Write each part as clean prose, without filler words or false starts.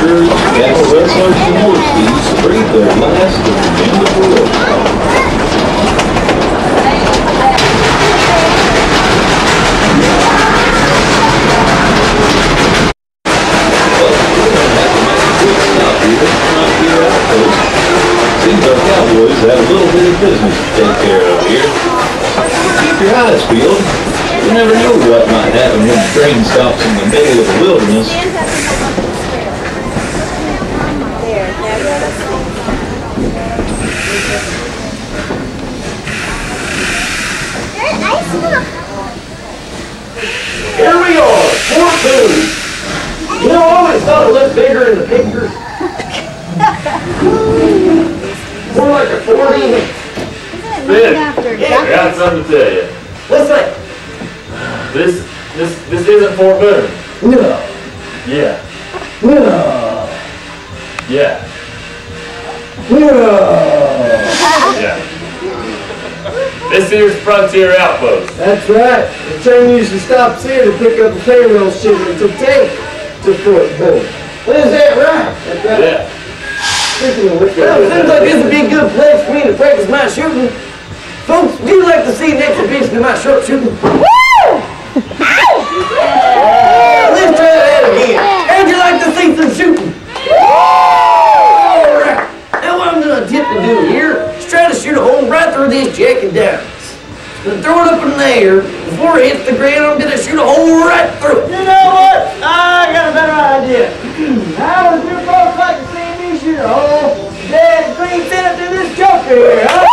birds, cattle rustlers, and horse thieves breathe their last of the wonderful life. Seems our Cowboys have a little bit of business to take care of here. Keep your eyes peeled. You never know what might happen when the train stops in the middle of the wilderness. Here we are, Fort Boone. You know, I always thought it looked bigger in the pictures. More like a 40. Ben, I got something to tell you. What's that? This isn't Fort Boone. No. Yeah. No. Yeah. No. Yeah. This here's Frontier Outpost. That's right. The train usually stops here to pick up the payroll shipment to take to Fort Boone. Is that right? That's right. Yeah. Well, it seems like this would be a good place for me to practice my shooting. Folks, would you like to see an exhibition of my sharpshooting? Woo! Let's try that again. How'd you like to see some shooting? All right. Now what I'm going to attempt to do here is try to shoot a hole right through this jack and downs. Then throw it up in the air. Before it hits the ground, I'm going to shoot a hole right through it. You know what? I got a better idea. How would you folks like to see me shoot a hole dead green center through this joker here, huh?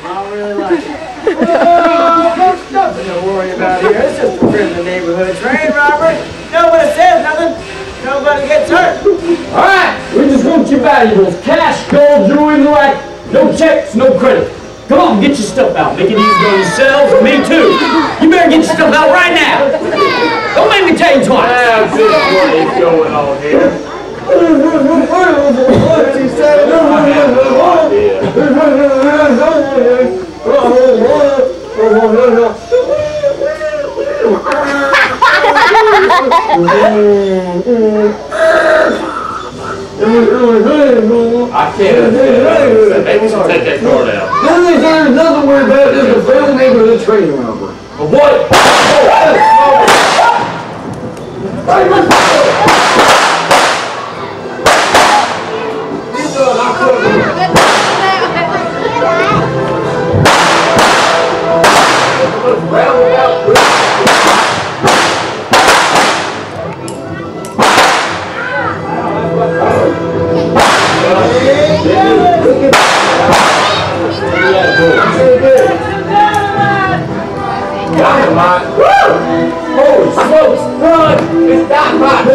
I really like it. Folks, nothing to worry about here. It's just a friendly neighborhood train robbery. Nobody says nothing. Nobody gets hurt. All right. We just want your valuables. Cash, gold, jewelry, and the like. No checks, no credit. Come on, get your stuff out. Make it easy on yourselves and me too. You better get your stuff out right now. Don't make me tell you twice. Now, just what is going on here? What he said? I can't understand. Maybe we should take that car down. There's nothing to worry about. There's a friendly neighborhood train robbery. But what? Dynamite! Woo! Holy smokes! Run! It's dynamite!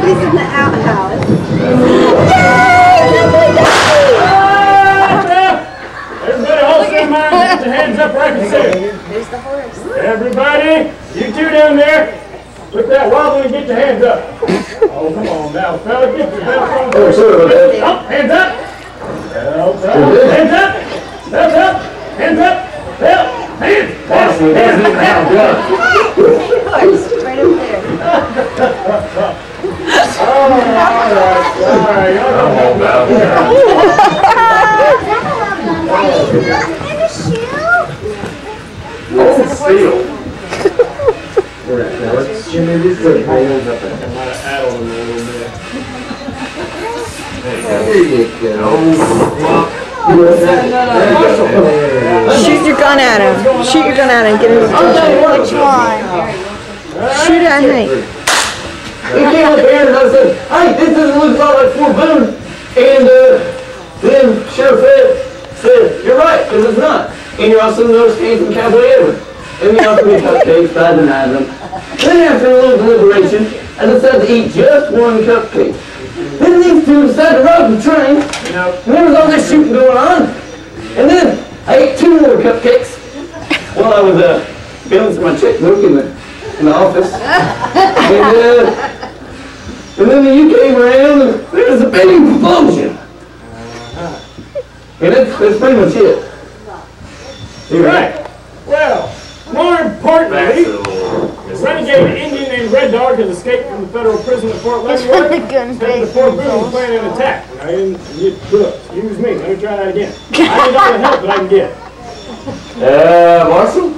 He's in the outhouse. Everybody hold their mind, get your hands up right and say. There's the horse. Everybody, you two down there, with that wobble and get your hands up. Oh, come on now, fella, get your belt on. Oh, sorry about that. Up, hands up. Belt up. Hands up. Belt up. Hands up. Belt. Hands. That's it. That's it. Now, good. Horse, right up there. Oh, all right. Y'all come on down here. Oh, steel. Jimmy, this is I might have addled him a little bit. There you go. Shoot your gun at him. Shoot your gun at him. Get his attention. Which one? Shoot at Hank. He came up here and I said, hey, this doesn't look a lot like Fort Boone. And then Sheriff Ed said, you're right, because it's not. And you're also those came from Cowboy Edward. And we offered me cupcakes, but I denied them. Then after a little deliberation, I decided to eat just one cupcake. Then these two decided to rob the train. And there was all this shooting going on. And then I ate 2 more cupcakes while I was balancing my checkbook in the office. And then you came around and there was a big explosion. And that's pretty much it. Right. Well, more importantly, the renegade Indian named Red Dog has escaped from the federal prison at Fort Leavenworth. Since the Fort Boone was planning an attack. I didn't get good. Excuse me. Let me try that again. I need all the help that I can get. Marshal?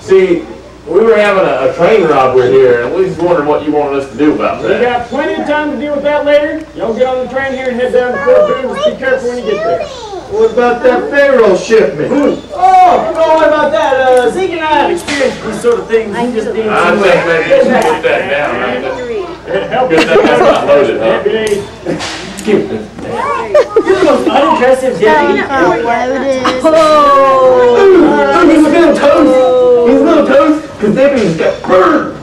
See, we were having a train robbery here, and we just wondered what you wanted us to do about We that. got plenty of time to deal with that later. Y'all get on the train here and head down to Fort Boone. Just be careful when you get there. What about that payroll shipment? Oh, don't worry about that. Zeke and I have experienced these sort of things. We just need I think maybe you should get that down. help. Good thing that's not loaded, huh? You're the most unimpressive deputy. Ooh, he's a little toast. He's a little toast, because deputies got burned.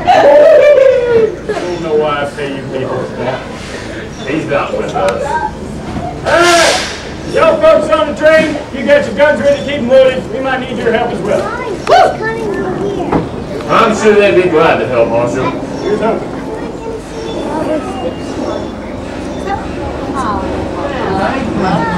I don't know why I pay you people. He's not with us. Alright, y'all folks on the train, you got your guns ready to keep them loaded. We might need your help as well. I'm sure they'd be glad to help, Marshal. Here's hoping. Oh.